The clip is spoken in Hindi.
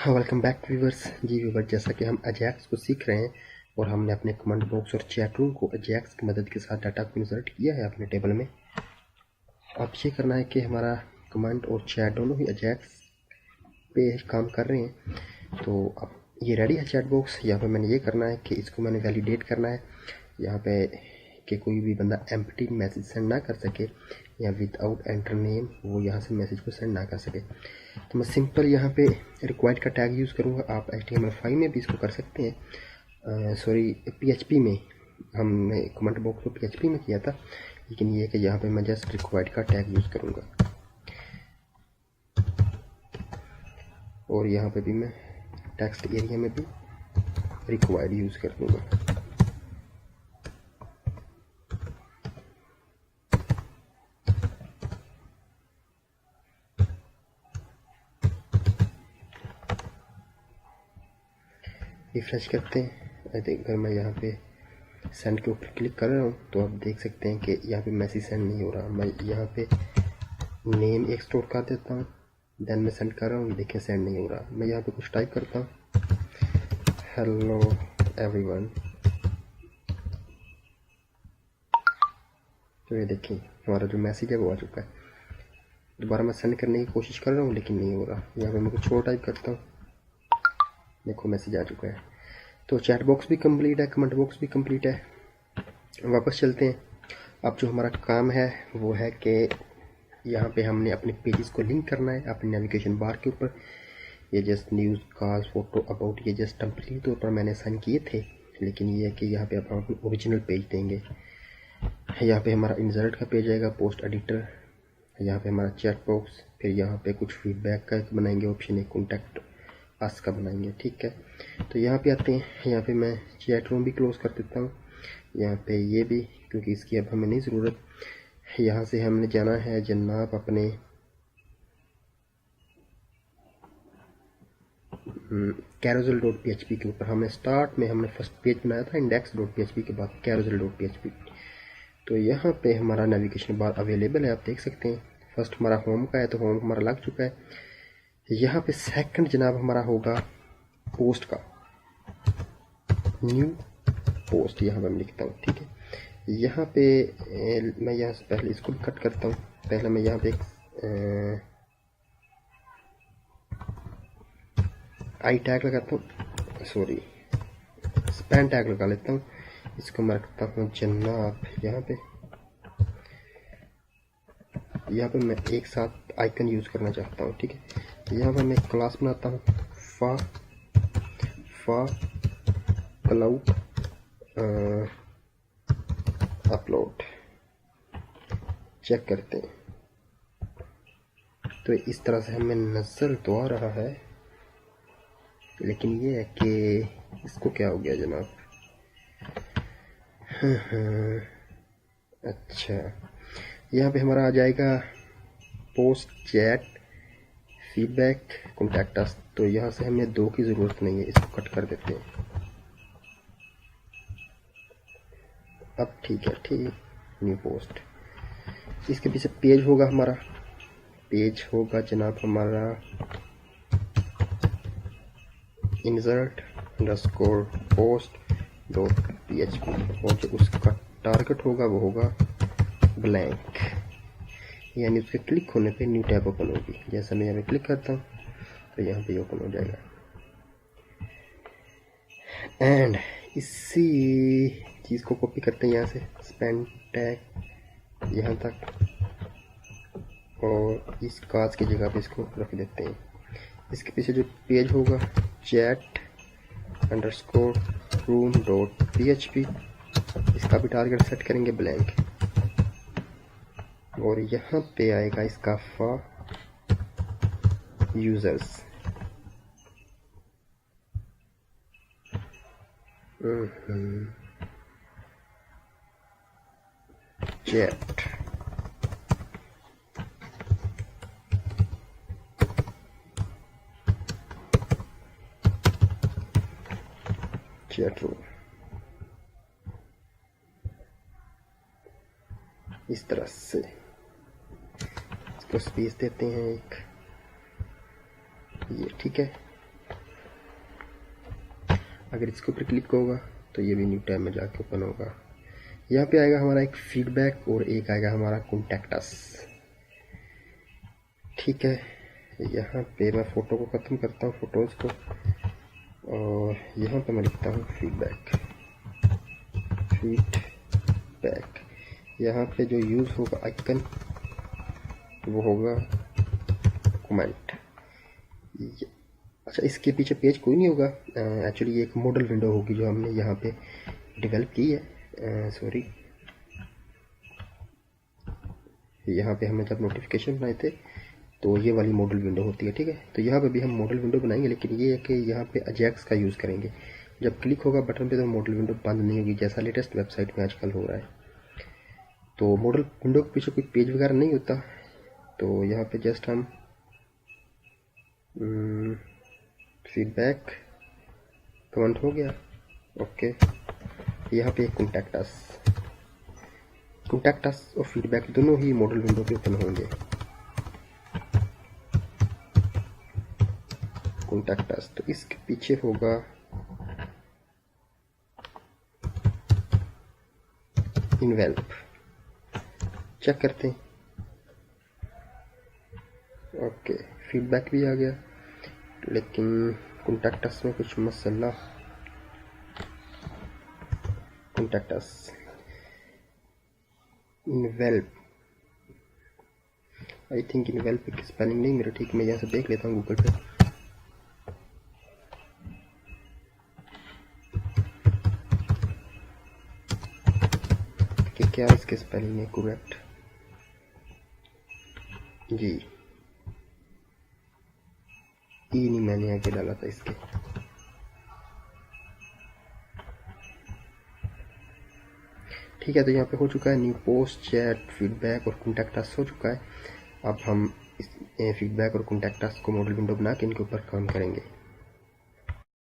Welcome back viewers. जी व्यूवर्स, जैसा कि हम अजैक्स को सीख रहे हैं और हमने अपने कमेंट बॉक्स और चैट रूम को अजैक्स की मदद के साथ डाटा को इंसर्ट किया है अपने टेबल में। अब ये करना है कि हमारा कमेंट और चैट दोनों ही अजैक्स पे काम कर रहे हैं। तो अब ये रेडी है चैट बॉक्स। यहाँ पे मैंने ये करना है कि इसको मैंने वैलिडेट करना है यहाँ पे कि कोई भी बंदा एम्प्टी मैसेज सेंड ना कर सके या विदाउट एंटर नेम वो यहाँ से मैसेज को सेंड ना कर सके। तो मैं सिंपल यहाँ पे रिक्वायर्ड का टैग यूज़ करूँगा। आप HTML5 में भी इसको कर सकते हैं, सॉरी PHP में। हमने कमेंट बॉक्स को PHP में किया था, लेकिन ये कि यहाँ पे मैं जस्ट रिक्वायर्ड का टैग यूज़ करूँगा और यहाँ पे भी मैं टेक्स्ट एरिया में भी रिक्वायर्ड यूज़ कर दूँगा। रिफ्रेश करते हैं। आई थिंक अगर मैं यहाँ पे सेंड के ऊपर क्लिक कर रहा हूँ तो आप देख सकते हैं कि यहाँ पे मैसेज सेंड नहीं हो रहा। मैं यहाँ पे नेम एक स्टोर कर देता हूँ, देन मैं सेंड कर रहा हूँ, देखिए सेंड नहीं हो रहा। मैं यहाँ पे कुछ टाइप करता हूँ, हेलो एवरीवन। तो ये देखिए हमारा जो मैसेज है वो आ चुका है। दोबारा मैं सेंड करने की कोशिश कर रहा हूँ लेकिन नहीं हो रहा। यहाँ पे मैं कुछ और टाइप करता हूँ, देखो मैसेज आ चुका है। तो चैट बॉक्स भी कंप्लीट है, कमेंट बॉक्स भी कंप्लीट है। वापस चलते हैं। अब जो हमारा काम है वो है कि यहाँ पे हमने अपने पेजेस को लिंक करना है अपने नेविगेशन बार के ऊपर। ये just news, cars, photo, about, ये जस्ट टेम्परेरी तौर पर मैंने साइन किए थे, लेकिन ये है कि यहाँ पे हम अपने ओरिजिनल पेज देंगे। यहाँ पे हमारा इंसर्ट का पेज आएगा, पोस्ट एडिटर, यहाँ पे हमारा चैट बॉक्स, फिर यहाँ पे कुछ फीडबैक का बनाएंगे ऑप्शन है, कॉन्टैक्ट अस का बनाएंगे। ठीक है, तो यहाँ पे आते हैं। यहाँ पे मैं चैट रूम भी क्लोज कर देता हूँ, यहाँ पे ये भी, क्योंकि इसकी अब हमें नहीं ज़रूरत। यहाँ से हमने जाना है जनाब अपने carousel.php के ऊपर। हमने स्टार्ट में हमने फर्स्ट पेज बनाया था index.php के बाद carousel.php। तो यहाँ पे हमारा नेविगेशन बार अवेलेबल है, आप देख सकते हैं। फर्स्ट हमारा होम का है तो होम हमारा लग चुका है। यहाँ पे सेकंड जनाब हमारा होगा पोस्ट का, न्यू पोस्ट, यहाँ पे मैं लिखता हूँ। ठीक है, यहाँ पे मैं यहाँ से पहले इसको कट करता हूँ। पहले मैं यहाँ पे आई टैग लगाता हूँ, सॉरी स्पैन टैग लगा लेता हूँ। इसको मैं रखता हूँ जनाब यहाँ पे मैं एक साथ आइकन यूज़ करना चाहता हूँ। ठीक है, यहाँ पर मैं क्लास बनाता हूँ फा क्लाउड अपलोड। चेक करते हैं, तो इस तरह से हमें नज़र तो आ रहा है, लेकिन ये है कि इसको क्या हो गया जनाब। अच्छा, यहाँ पे हमारा आ जाएगा post, chat, feedback, contact us. तो यहाँ से हमें दो की ज़रूरत नहीं है, इसको कट कर देते हैं। अब ठीक है, ठीक, न्यू पोस्ट। इसके पीछे पेज होगा, हमारा पेज होगा जनाब हमारा insert underscore post dot php, और जो उसका टारगेट होगा वो होगा ब्लैंक, यानी उसके क्लिक होने पे न्यू टैब ओपन होगी। जैसा मैं यहाँ पे क्लिक करता हूँ तो यहाँ पे ओपन हो जाएगा। एंड इसी चीज़ को कॉपी करते हैं यहाँ से, स्पेन टैग यहाँ तक, और इस काज की जगह पे इसको रख देते हैं। इसके पीछे जो पेज होगा chat underscore room dot PHP, इसका भी टारगेट सेट करेंगे ब्लैंक, और यहाँ पे आएगा इसका for users. Chat chat room, इस तरह से इसको स्पेस देते हैं एक, ये ठीक है। अगर इसके ऊपर क्लिक होगा तो ये भी न्यू टैब में जाके ओपन होगा। यहाँ पे आएगा हमारा एक फीडबैक और एक आएगा हमारा कॉन्टैक्ट अस। ठीक है, यहाँ पे मैं फ़ोटो को ख़त्म करता हूँ, फ़ोटोज़ को, और यहाँ पे मैं लिखता हूँ फीडबैक। यहाँ पे जो यूज़ होगा आइकन वो होगा कमेंट। अच्छा, इसके पीछे पेज कोई नहीं होगा, एक्चुअली ये एक मॉडल विंडो होगी जो हमने यहाँ पे डेवलप की है। सॉरी, यहाँ पे हमने जब नोटिफिकेशन बनाए थे तो ये वाली मॉडल विंडो होती है। ठीक है, तो यहाँ पे भी हम मॉडल विंडो बनाएंगे, लेकिन ये है कि यहाँ पे अजैक्स का यूज़ करेंगे। जब क्लिक होगा बटन पे तो मॉडल विंडो बंद नहीं होगी, जैसा लेटेस्ट वेबसाइट में आजकल हो रहा है। तो मॉडल विंडो के पीछे कोई पेज वगैरह नहीं होता, तो यहाँ पे जस्ट हम फीडबैक कमेंट हो गया। ओके, यहाँ पे कॉन्टैक्ट अस और फीडबैक दोनों ही मॉडल विंडो पे ओपन होंगे। कॉन्टैक्ट अस, तो इसके पीछे होगा इन्वेल्प। चेक करते हैं। ओके, फीडबैक भी आ गया, लेकिन कॉन्टैक्ट अस में कुछ मसला। Contact us envelope, I think envelope की स्पेलिंग नहीं मेरा ठीक, मैं यहाँ से देख लेता हूँ गूगल पे। कि क्या इसके स्पेलिंग है करेक्ट। जी, ई नहीं मैंने आगे डाला था इसके। ठीक है, तो यहाँ पे हो चुका है न्यू पोस्ट, चैट, फीडबैक और कॉन्टैक्ट अस हो चुका है। अब हम इस फीडबैक और कॉन्टैक्ट अस को मॉडल विंडो बना के इनके ऊपर काम करेंगे।